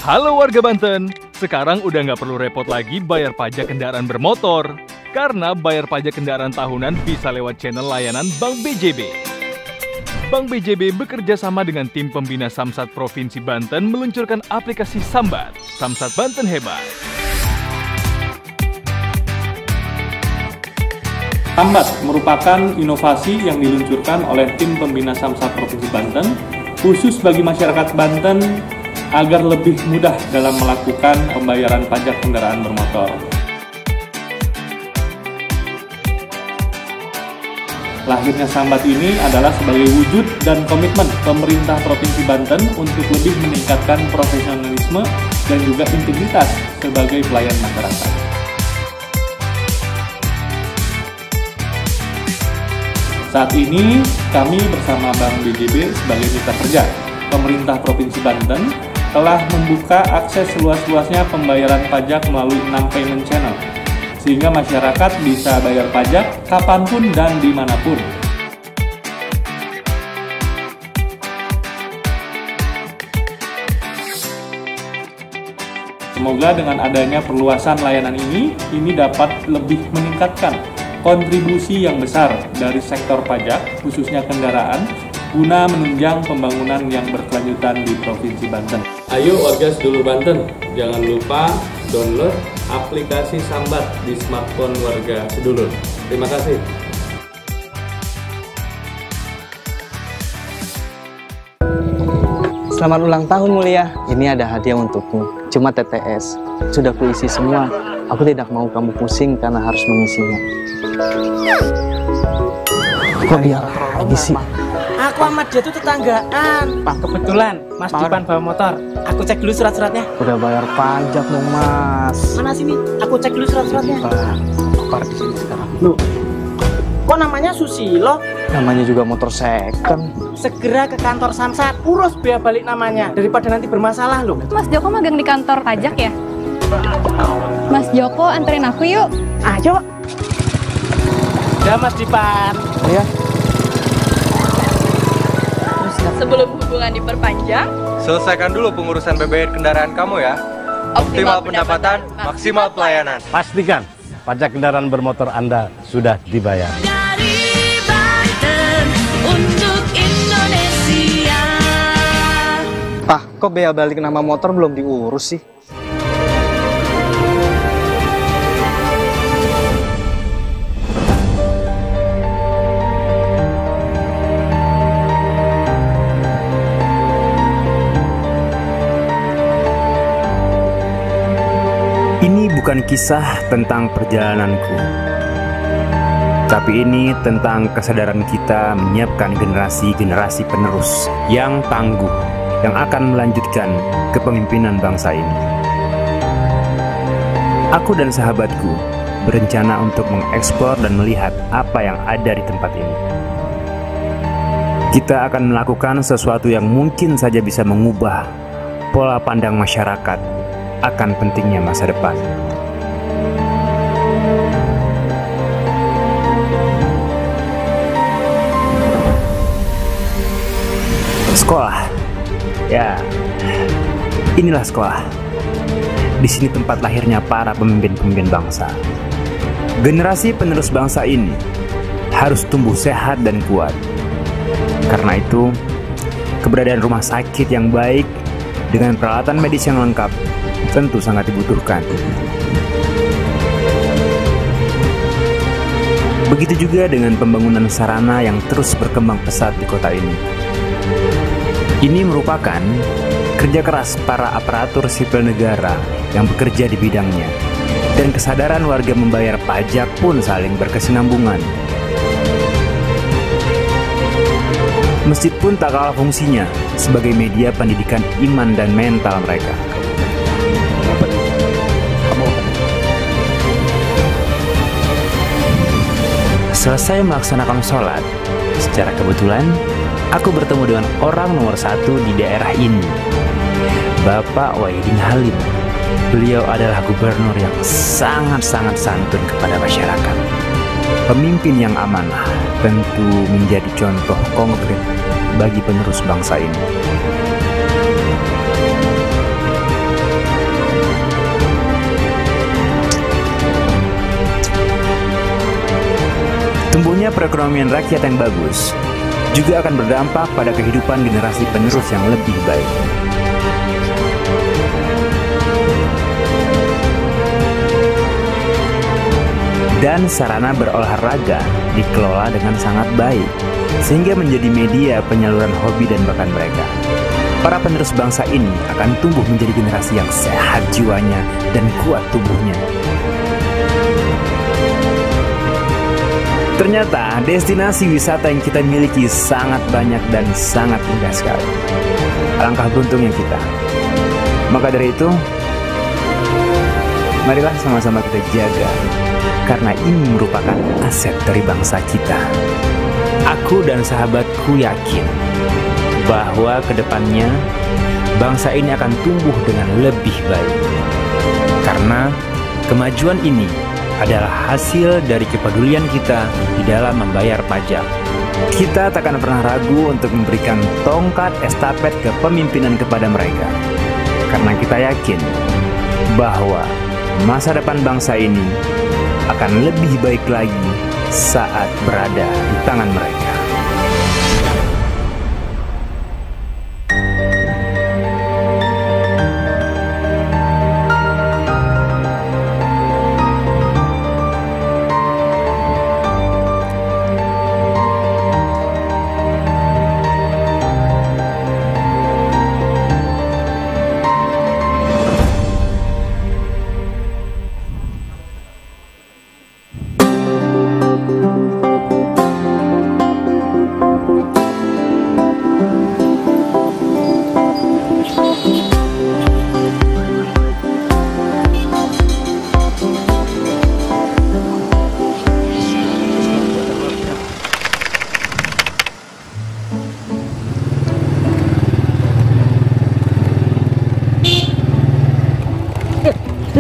Halo warga Banten, sekarang udah nggak perlu repot lagi bayar pajak kendaraan bermotor. Karena bayar pajak kendaraan tahunan bisa lewat channel layanan Bank BJB. Bank BJB bekerja sama dengan tim pembina Samsat Provinsi Banten meluncurkan aplikasi Sambat, Samsat Banten Hebat. Sambat merupakan inovasi yang diluncurkan oleh tim pembina Samsat Provinsi Banten khusus bagi masyarakat Banten agar lebih mudah dalam melakukan pembayaran pajak kendaraan bermotor. Lahirnya Sambat ini adalah sebagai wujud dan komitmen pemerintah Provinsi Banten untuk lebih meningkatkan profesionalisme dan juga integritas sebagai pelayan masyarakat. Saat ini kami bersama Bank BJB sebagai mitra kerja pemerintah Provinsi Banten telah membuka akses seluas-luasnya pembayaran pajak melalui 6 payment channel, sehingga masyarakat bisa bayar pajak kapanpun dan dimanapun. Semoga dengan adanya perluasan layanan ini dapat lebih meningkatkan kontribusi yang besar dari sektor pajak, khususnya kendaraan, guna menunjang pembangunan yang berkelanjutan di Provinsi Banten. Ayo warga sedulur Banten, jangan lupa download aplikasi Sambat di smartphone warga sedulur. Terima kasih. Selamat ulang tahun Mulia. Ini ada hadiah untukmu. Cuma TTS. Sudah kuisi semua. Aku tidak mau kamu pusing karena harus mengisinya. Kok dia lagi sih? Aku sama dia tuh tetanggaan. Pak, kebetulan Mas Dipan bawa motor. Aku cek dulu surat-suratnya. Udah bayar pajak dong Mas. Mana sini? Aku cek dulu surat-suratnya. Pak, di sini sekarang. Loh, kok namanya Susilo? Namanya juga motor second. Segera ke kantor Samsat, urus biaya balik namanya daripada nanti bermasalah loh. Mas Joko magang di kantor pajak ya? Mas Joko anterin aku yuk. Ayo. Ya Mas Dipan. Ya. Sebelum hubungan diperpanjang, selesaikan dulu pengurusan BBM kendaraan kamu ya. Optimal pendapatan, maksimal pelayanan. Pastikan pajak kendaraan bermotor Anda sudah dibayar. Dari Banten untuk Indonesia. Pak, kok bea balik nama motor belum diurus sih? Ini bukan kisah tentang perjalananku, tapi ini tentang kesadaran kita menyiapkan generasi-generasi penerus yang tangguh, yang akan melanjutkan kepemimpinan bangsa ini. Aku dan sahabatku berencana untuk mengeksplor dan melihat apa yang ada di tempat ini. Kita akan melakukan sesuatu yang mungkin saja bisa mengubah pola pandang masyarakat akan pentingnya masa depan. Sekolah. Ya, inilah sekolah. Di sini tempat lahirnya para pemimpin-pemimpin bangsa. Generasi penerus bangsa ini harus tumbuh sehat dan kuat. Karena itu, keberadaan rumah sakit yang baik dengan peralatan medis yang lengkap tentu sangat dibutuhkan. Begitu juga dengan pembangunan sarana yang terus berkembang pesat di kota ini. Ini merupakan kerja keras para aparatur sipil negara yang bekerja di bidangnya, dan kesadaran warga membayar pajak pun saling berkesinambungan. Masjid pun tak kalah fungsinya sebagai media pendidikan iman dan mental mereka. Selesai melaksanakan sholat, secara kebetulan aku bertemu dengan orang nomor 1 di daerah ini, Bapak Wahidin Halim. Beliau adalah gubernur yang sangat-sangat santun kepada masyarakat. Pemimpin yang amanah tentu menjadi contoh konkret bagi penerus bangsa ini. Tumbuhnya perekonomian rakyat yang bagus juga akan berdampak pada kehidupan generasi penerus yang lebih baik. Dan sarana berolahraga dikelola dengan sangat baik, sehingga menjadi media penyaluran hobi dan bakat mereka. Para penerus bangsa ini akan tumbuh menjadi generasi yang sehat jiwanya dan kuat tubuhnya. Ternyata destinasi wisata yang kita miliki sangat banyak dan sangat indah sekali. Alangkah beruntungnya kita. Maka dari itu, marilah sama-sama kita jaga, karena ini merupakan aset dari bangsa kita. Aku dan sahabatku yakin bahwa kedepannya bangsa ini akan tumbuh dengan lebih baik. Karena kemajuan ini adalah hasil dari kepedulian kita di dalam membayar pajak. Kita tak akan pernah ragu untuk memberikan tongkat estafet kepemimpinan kepada mereka. Karena kita yakin bahwa masa depan bangsa ini akan lebih baik lagi saat berada di tangan mereka.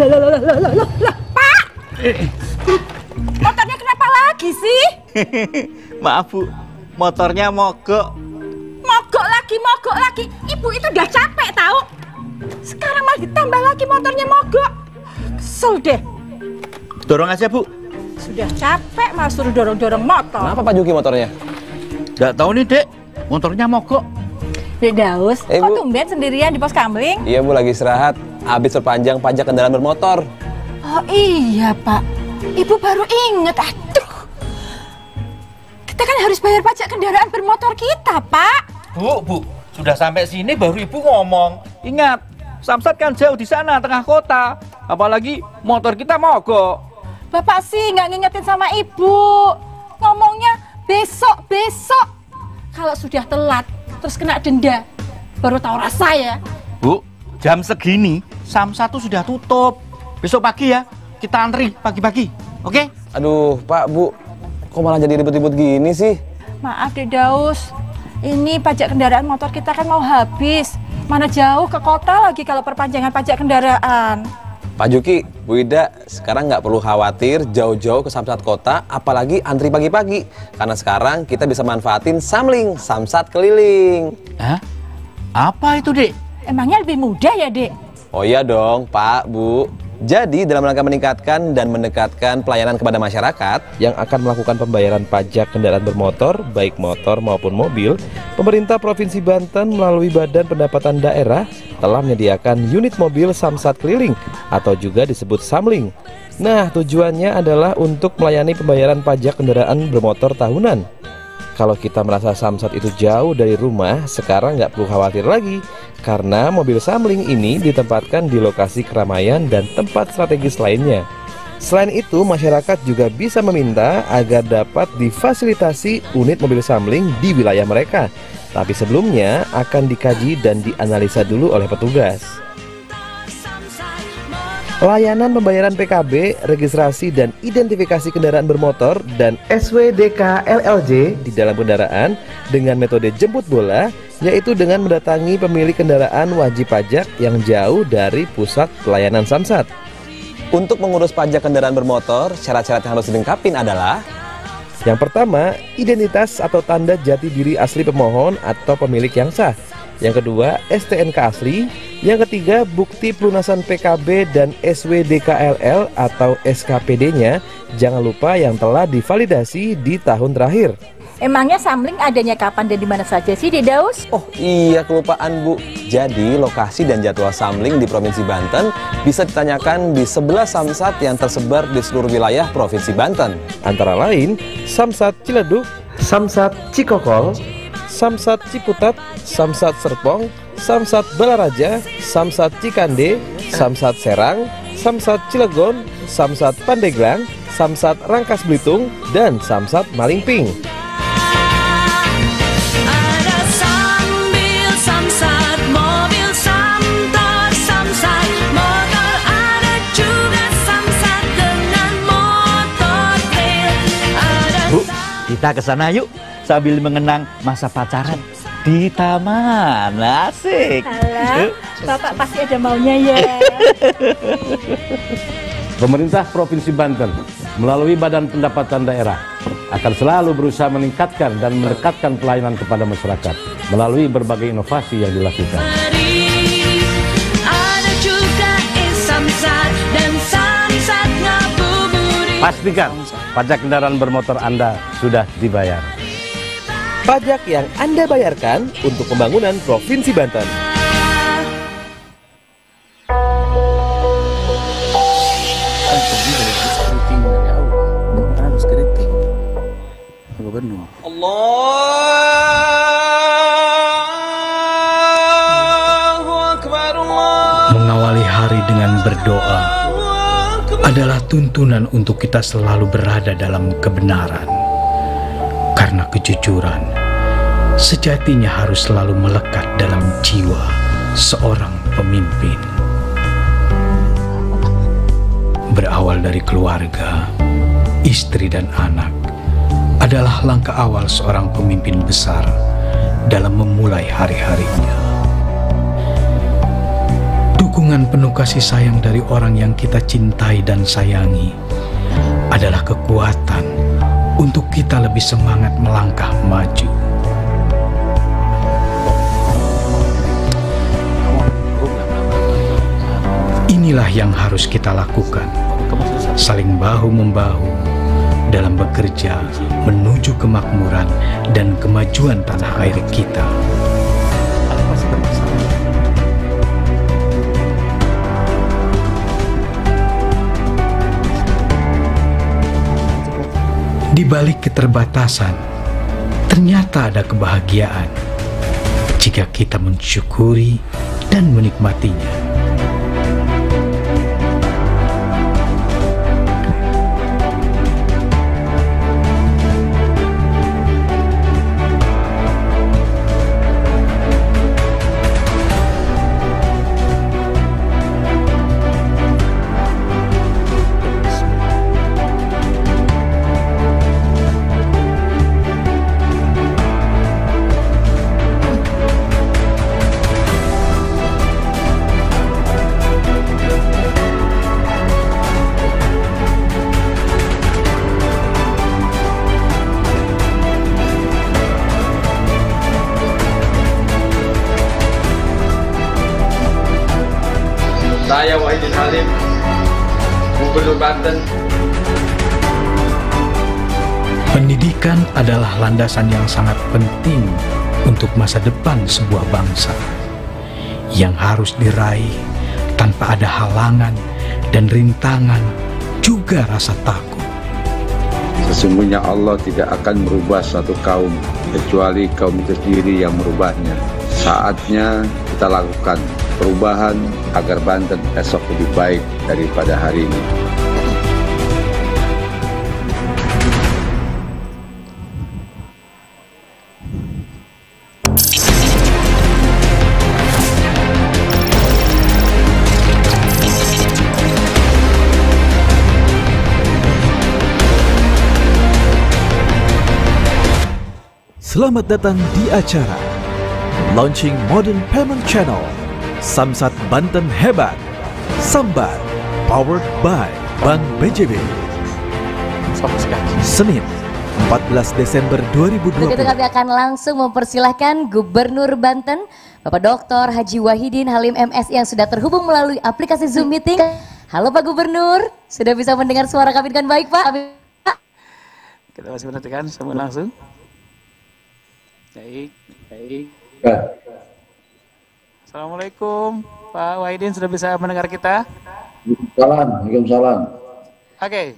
Lah, Pak! Motornya kenapa lagi sih? Maaf Bu, motornya mogok. Mogok lagi. Ibu itu udah capek tahu. Sekarang malah ditambah lagi motornya mogok. Kesel deh. Dorong aja Bu. Sudah capek malah suruh dorong-dorong motor. Kenapa Pak Juki motornya? Nggak tahu nih Dek, motornya mogok. Dek Daus, kok tumben sendirian di pos kamling? Iya Bu, lagi istirahat. Habis perpanjang pajak kendaraan bermotor. Oh iya Pak, Ibu baru inget. Aduh, kita kan harus bayar pajak kendaraan bermotor kita Pak. Bu, sudah sampai sini baru Ibu ngomong. Ingat, Samsat kan jauh di sana, tengah kota. Apalagi motor kita mogok. Bapak sih nggak ngingetin sama Ibu. Ngomongnya besok. Kalau sudah telat, terus kena denda, baru tahu rasa ya. Bu, jam segini Samsat tuh sudah tutup. Besok pagi ya, kita antri pagi-pagi, oke? Aduh, Pak, Bu, kok malah jadi ribut-ribut gini sih? Maaf Dek Daus, ini pajak kendaraan motor kita kan mau habis. Mana jauh ke kota lagi kalau perpanjangan pajak kendaraan. Pak Juki, Bu Ida, sekarang nggak perlu khawatir jauh-jauh ke Samsat kota, apalagi antri pagi-pagi. Karena sekarang kita bisa manfaatin Samling, Samsat keliling. Hah? Apa itu, Dek? Emangnya lebih mudah ya, Dek? Oh iya dong, Pak, Bu. Jadi, dalam rangka meningkatkan dan mendekatkan pelayanan kepada masyarakat yang akan melakukan pembayaran pajak kendaraan bermotor, baik motor maupun mobil, pemerintah Provinsi Banten melalui Badan Pendapatan Daerah telah menyediakan unit mobil Samsat keliling atau juga disebut Samling. Nah, tujuannya adalah untuk melayani pembayaran pajak kendaraan bermotor tahunan. Kalau kita merasa Samsat itu jauh dari rumah, sekarang nggak perlu khawatir lagi, karena mobil Samling ini ditempatkan di lokasi keramaian dan tempat strategis lainnya. Selain itu, masyarakat juga bisa meminta agar dapat difasilitasi unit mobil Samling di wilayah mereka. Tapi sebelumnya akan dikaji dan dianalisa dulu oleh petugas. Layanan pembayaran PKB, registrasi dan identifikasi kendaraan bermotor, dan SWDK LLJ di dalam kendaraan dengan metode jemput bola, yaitu dengan mendatangi pemilik kendaraan wajib pajak yang jauh dari pusat pelayanan Samsat. Untuk mengurus pajak kendaraan bermotor, syarat-syarat yang harus dilengkapi adalah: yang pertama, identitas atau tanda jati diri asli pemohon atau pemilik yang sah. Yang kedua, STNK asli. Yang ketiga, bukti pelunasan PKB dan SWDKLL atau SKPD-nya jangan lupa yang telah divalidasi di tahun terakhir. Emangnya samling adanya kapan dan di mana saja sih, Dedaus? Oh iya, kelupaan Bu. Jadi lokasi dan jadwal samling di Provinsi Banten bisa ditanyakan di 11 samsat yang tersebar di seluruh wilayah Provinsi Banten. Antara lain, Samsat Ciledug, Samsat Cikokol, Samsat Ciputat, Samsat Serpong, Samsat Balaraja, Samsat Cikande, Samsat Serang, Samsat Cilegon, Samsat Pandeglang, Samsat Rangkas Belitung, dan Samsat Malingping. Kita ke sana yuk, sambil mengenang masa pacaran di taman. Asik. Alah, Bapak pasti ada maunya ya. Pemerintah Provinsi Banten melalui Badan Pendapatan Daerah akan selalu berusaha meningkatkan dan mendekatkan pelayanan kepada masyarakat melalui berbagai inovasi yang dilakukan. Ada juga Samsat dan Samsat Ngabuburit. Pastikan pajak kendaraan bermotor Anda sudah dibayar. Pajak yang Anda bayarkan untuk pembangunan Provinsi Banten. Mengawali hari dengan berdoa adalah tuntunan untuk kita selalu berada dalam kebenaran. Karena kejujuran sejatinya harus selalu melekat dalam jiwa seorang pemimpin. Berawal dari keluarga, istri dan anak adalah langkah awal seorang pemimpin besar dalam memulai hari-harinya. Dukungan penuh kasih sayang dari orang yang kita cintai dan sayangi adalah kekuatan untuk kita lebih semangat melangkah maju. Inilah yang harus kita lakukan, saling bahu-membahu dalam bekerja menuju kemakmuran dan kemajuan tanah air kita. Di balik keterbatasan, ternyata ada kebahagiaan jika kita mensyukuri dan menikmatinya. Saya Wahidin Halim, Gubernur Banten. Pendidikan adalah landasan yang sangat penting untuk masa depan sebuah bangsa yang harus diraih tanpa ada halangan dan rintangan, juga rasa takut. Sesungguhnya Allah tidak akan merubah suatu kaum kecuali kaum itu sendiri yang merubahnya. Saatnya kita lakukan perubahan agar Banten esok lebih baik daripada hari ini. Selamat datang di acara Launching Modern Payment Channel Samsat Banten Hebat, Sambat, powered by Bank BJB. Senin, 14 Desember 2020. Begitu kami akan langsung mempersilahkan Gubernur Banten, Bapak Dr. Haji Wahidin Halim MS yang sudah terhubung melalui aplikasi Zoom Meeting. Halo Pak Gubernur, sudah bisa mendengar suara kami dengan baik Pak? Kita masih menantikan semua langsung. Baik. Assalamualaikum Pak Wahidin, sudah bisa mendengar kita? Waalaikumsalam. Oke.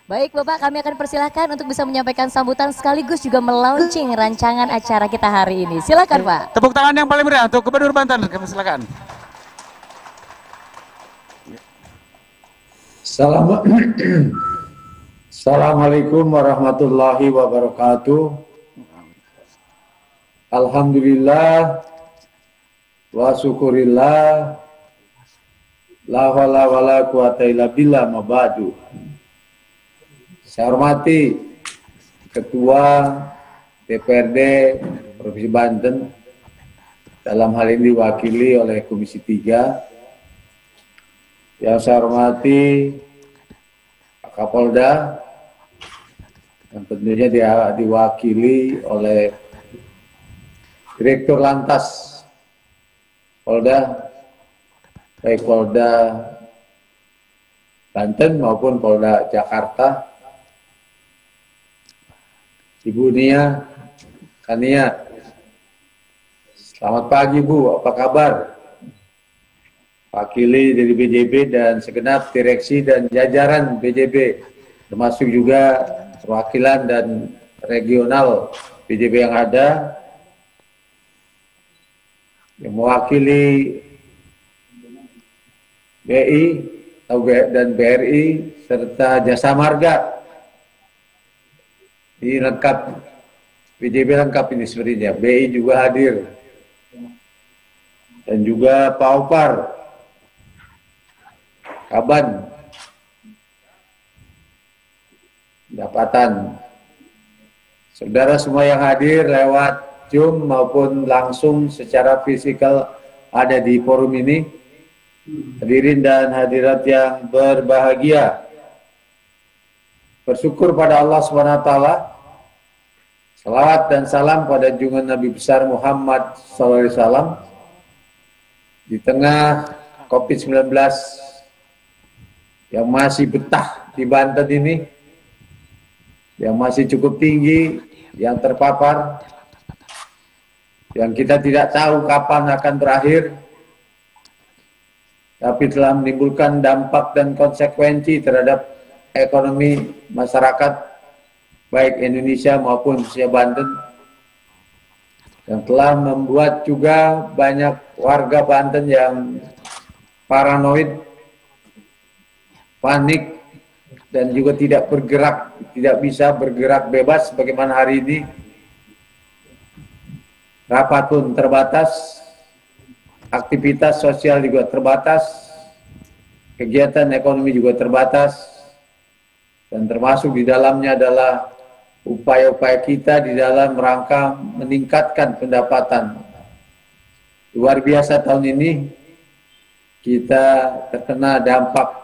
Baik Bapak, kami akan persilahkan untuk bisa menyampaikan sambutan sekaligus juga melaunching rancangan acara kita hari ini. Silakan Pak. Tepuk tangan yang paling meriah untuk Gubernur Banten. Kami silakan. Assalamualaikum warahmatullahi wabarakatuh. Alhamdulillah wa syukurillah, la hawla wala quwata illa billah, ma ba'du. Saya hormati Ketua DPRD Provinsi Banten, dalam hal ini diwakili oleh Komisi 3. Yang saya hormati Pak Kapolda, dan tentunya dia diwakili oleh Direktur Lantas Polda, baik Polda Banten maupun Polda Jakarta. Ibu Nia, Kania, selamat pagi Bu, apa kabar? Wakili dari BJB dan segenap direksi dan jajaran BJB, termasuk juga perwakilan dan regional BJB yang ada, yang mewakili BI dan BRI serta Jasa Marga. Ini lengkap, BJB lengkap ini sebenarnya, BI juga hadir, dan juga Pak Opar, Kaban, pendapatan. Saudara semua yang hadir lewat Zoom maupun langsung secara fisikal ada di forum ini, hadirin dan hadirat yang berbahagia, bersyukur pada Allah SWT, salawat dan salam pada junjungan Nabi besar Muhammad SAW. Di tengah COVID-19 yang masih betah di Banten ini, yang masih cukup tinggi, yang terpapar, yang kita tidak tahu kapan akan berakhir, tapi telah menimbulkan dampak dan konsekuensi terhadap ekonomi masyarakat baik Indonesia maupun khususnya Banten, yang telah membuat juga banyak warga Banten yang paranoid, panik, dan juga tidak bergerak, tidak bisa bergerak bebas sebagaimana hari ini. Rapat pun terbatas, aktivitas sosial juga terbatas, kegiatan ekonomi juga terbatas, dan termasuk di dalamnya adalah upaya-upaya kita di dalam rangka meningkatkan pendapatan. Luar biasa tahun ini kita terkena dampak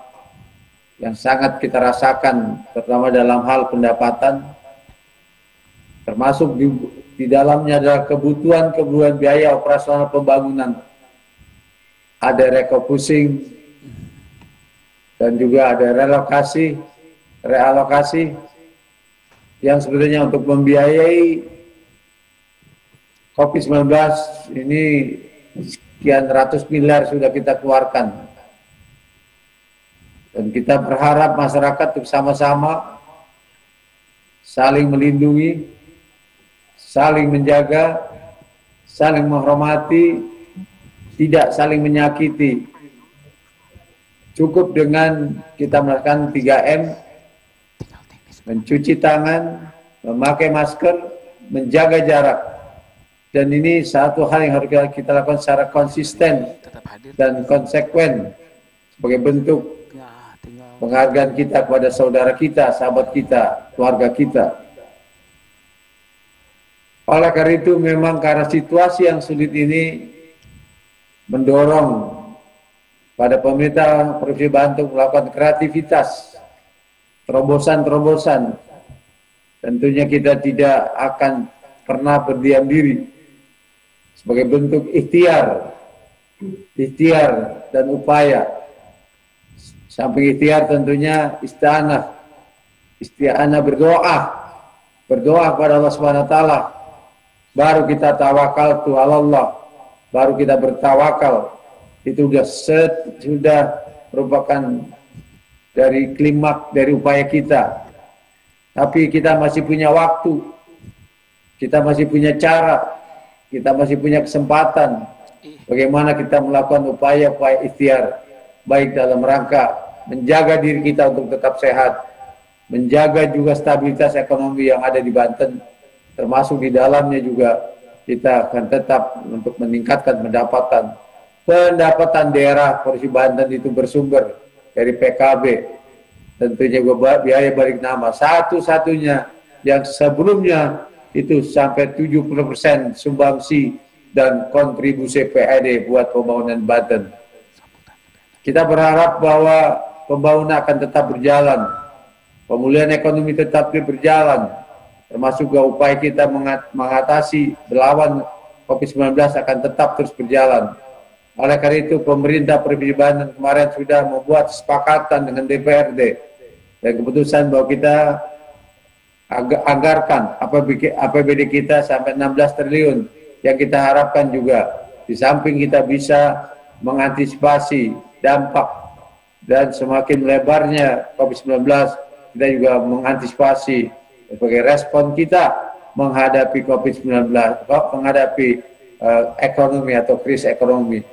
yang sangat kita rasakan, terutama dalam hal pendapatan, termasuk di dalamnya adalah kebutuhan biaya operasional pembangunan. Ada refocusing dan juga ada realokasi yang sebenarnya untuk membiayai COVID-19 ini sekian ratus miliar sudah kita keluarkan. Dan kita berharap masyarakat bersama-sama saling melindungi, saling menjaga, saling menghormati, tidak saling menyakiti. Cukup dengan kita melakukan 3M, mencuci tangan, memakai masker, menjaga jarak. Dan ini satu hal yang harus kita lakukan secara konsisten dan konsekuen sebagai bentuk penghargaan kita kepada saudara kita, sahabat kita, keluarga kita. Oleh karena itu memang karena situasi yang sulit ini mendorong pada pemerintah Provinsi Banten melakukan kreativitas, terobosan-terobosan Tentunya kita tidak akan pernah berdiam diri sebagai bentuk ikhtiar dan upaya. Samping ikhtiar tentunya isti'anah berdoa kepada Allah Subhanahu wa taala. Baru kita tawakal tu Allah, baru kita bertawakal. Itu sudah merupakan dari klimaks dari upaya kita. Tapi kita masih punya waktu, kita masih punya cara, kita masih punya kesempatan bagaimana kita melakukan upaya-upaya ikhtiar, baik dalam rangka menjaga diri kita untuk tetap sehat, menjaga juga stabilitas ekonomi yang ada di Banten, termasuk di dalamnya juga kita akan tetap untuk meningkatkan pendapatan daerah Provinsi Banten itu bersumber dari PKB. Tentunya biaya balik nama satu-satunya yang sebelumnya itu sampai 70% sumbangsi dan kontribusi PAD buat pembangunan Banten. Kita berharap bahwa pembangunan akan tetap berjalan, pemulihan ekonomi tetap berjalan, termasuk juga upaya kita mengatasi melawan COVID-19 akan tetap terus berjalan. Oleh karena itu pemerintah Provinsi Banten kemarin sudah membuat kesepakatan dengan DPRD dan keputusan bahwa kita anggarkan APBD kita sampai 16 triliun yang kita harapkan juga di samping kita bisa mengantisipasi dampak dan semakin melebarnya COVID-19, kita juga mengantisipasi sebagai respon kita menghadapi COVID-19, menghadapi ekonomi atau krisis ekonomi.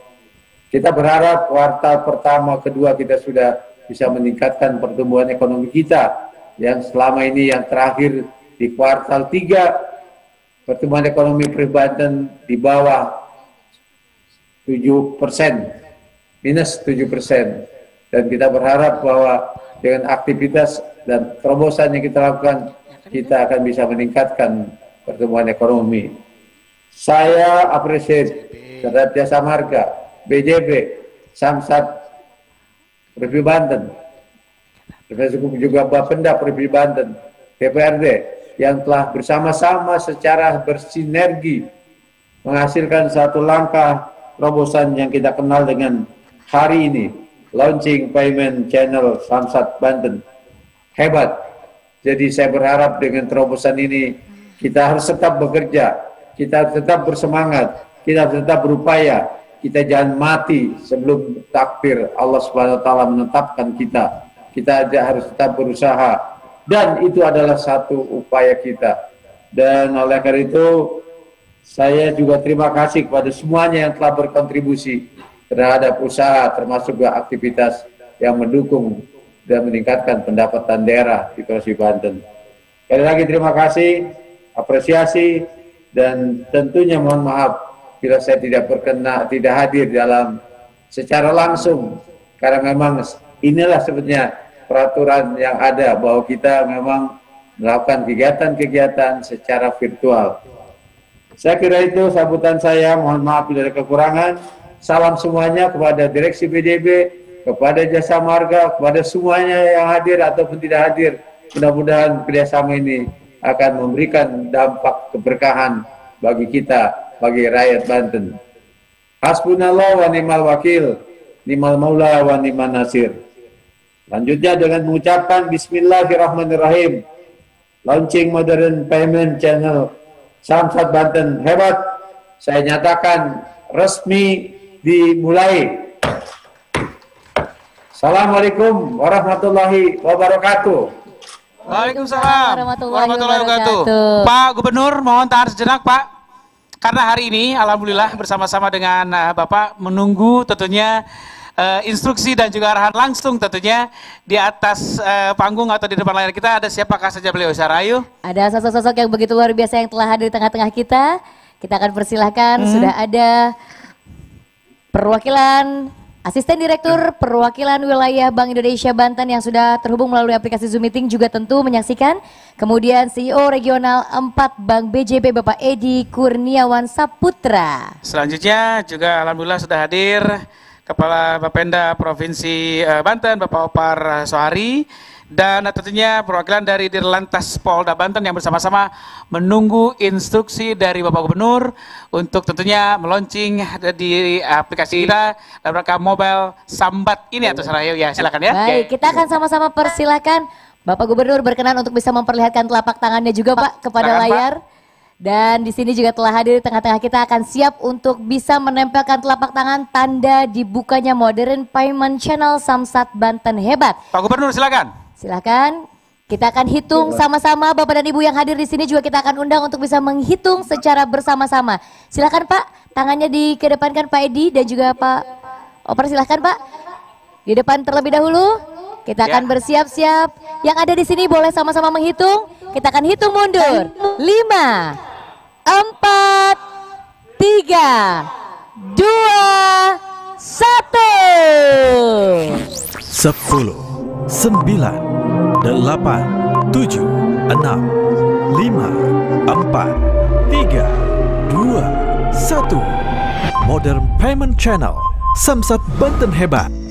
Kita berharap kuartal pertama, kedua kita sudah bisa meningkatkan pertumbuhan ekonomi kita yang selama ini yang terakhir di kuartal 3 pertumbuhan ekonomi Banten di bawah 7%, minus 7%, dan kita berharap bahwa dengan aktivitas dan terobosan yang kita lakukan kita akan bisa meningkatkan pertumbuhan ekonomi. Saya apresiasi terhadap Jasa Marga, BJB, Samsat Provinsi Banten, juga Bapenda Provinsi Banten, DPRD yang telah bersama-sama secara bersinergi menghasilkan satu langkah terobosan yang kita kenal dengan hari ini, launching payment channel Samsat Banten. Hebat. Jadi saya berharap dengan terobosan ini kita harus tetap bekerja, kita tetap bersemangat, kita tetap berupaya. Kita jangan mati sebelum takdir Allah Subhanahu wa taala menetapkan kita. Kita harus tetap berusaha dan itu adalah satu upaya kita. Dan oleh karena itu saya juga terima kasih kepada semuanya yang telah berkontribusi terhadap usaha termasuk juga aktivitas yang mendukung dan meningkatkan pendapatan daerah di Provinsi Banten. Sekali lagi terima kasih, apresiasi, dan tentunya mohon maaf bila saya tidak hadir dalam secara langsung, karena memang inilah sebetulnya peraturan yang ada bahwa kita memang melakukan kegiatan-kegiatan secara virtual. Saya kira itu sambutan saya, mohon maaf bila ada kekurangan. Salam semuanya kepada Direksi BJB, kepada Jasa Marga, kepada semuanya yang hadir ataupun tidak hadir. Mudah-mudahan kerjasama ini akan memberikan dampak keberkahan bagi kita, bagi rakyat Banten. Hasbunallah wa ni'mal wakil, ni'mal maula wa ni'man nasir. Lanjutnya dengan mengucapkan Bismillahirrahmanirrahim. Launching modern payment channel Samsat Banten hebat. Saya nyatakan resmi dimulai. Assalamualaikum warahmatullahi wabarakatuh. Waalaikumsalam warahmatullahi wabarakatuh. Pak Gubernur, mohon tahan sejenak Pak. Karena hari ini alhamdulillah bersama-sama dengan Bapak menunggu tentunya instruksi dan juga arahan langsung tentunya di atas panggung atau di depan layar kita ada siapakah saja beliau Sarayu? Ada sosok-sosok yang begitu luar biasa yang telah hadir di tengah-tengah kita. Kita akan persilahkan, sudah ada perwakilan Asisten Direktur Perwakilan Wilayah Bank Indonesia Banten yang sudah terhubung melalui aplikasi Zoom Meeting juga tentu menyaksikan. Kemudian CEO Regional 4 Bank BJB Bapak Edi Kurniawan Saputra. Selanjutnya juga alhamdulillah sudah hadir Kepala Bapenda Provinsi Banten Bapak Opar Sohari. dan tentunya perwakilan dari Dirlantas Polda Banten yang bersama-sama menunggu instruksi dari Bapak Gubernur untuk tentunya meluncing di aplikasi kita dalam rangka mobile Sambat ini atau Sarayo ya, silakan ya. Baik, kita akan sama-sama persilahkan Bapak Gubernur berkenan untuk bisa memperlihatkan telapak tangannya juga Pak kepada silakan, layar. Pak. Dan di sini juga telah hadir di tengah-tengah kita akan siap untuk bisa menempelkan telapak tangan tanda dibukanya Modern Payment Channel Samsat Banten Hebat. Pak Gubernur silakan. Silakan. Kita akan hitung sama-sama, Bapak dan Ibu yang hadir di sini juga kita akan undang untuk bisa menghitung secara bersama-sama. Silakan Pak, tangannya dikedepankan Pak Edi dan juga Pak Oper, silakan Pak. Di depan terlebih dahulu. Kita akan bersiap-siap. Yang ada di sini boleh sama-sama menghitung. Kita akan hitung mundur. 5, 4, 3, 2, 1. 10, 9, 8, 7, 6, 5, 4, 3, 2, 1. Modern Payment Channel Samsat Banten Hebat.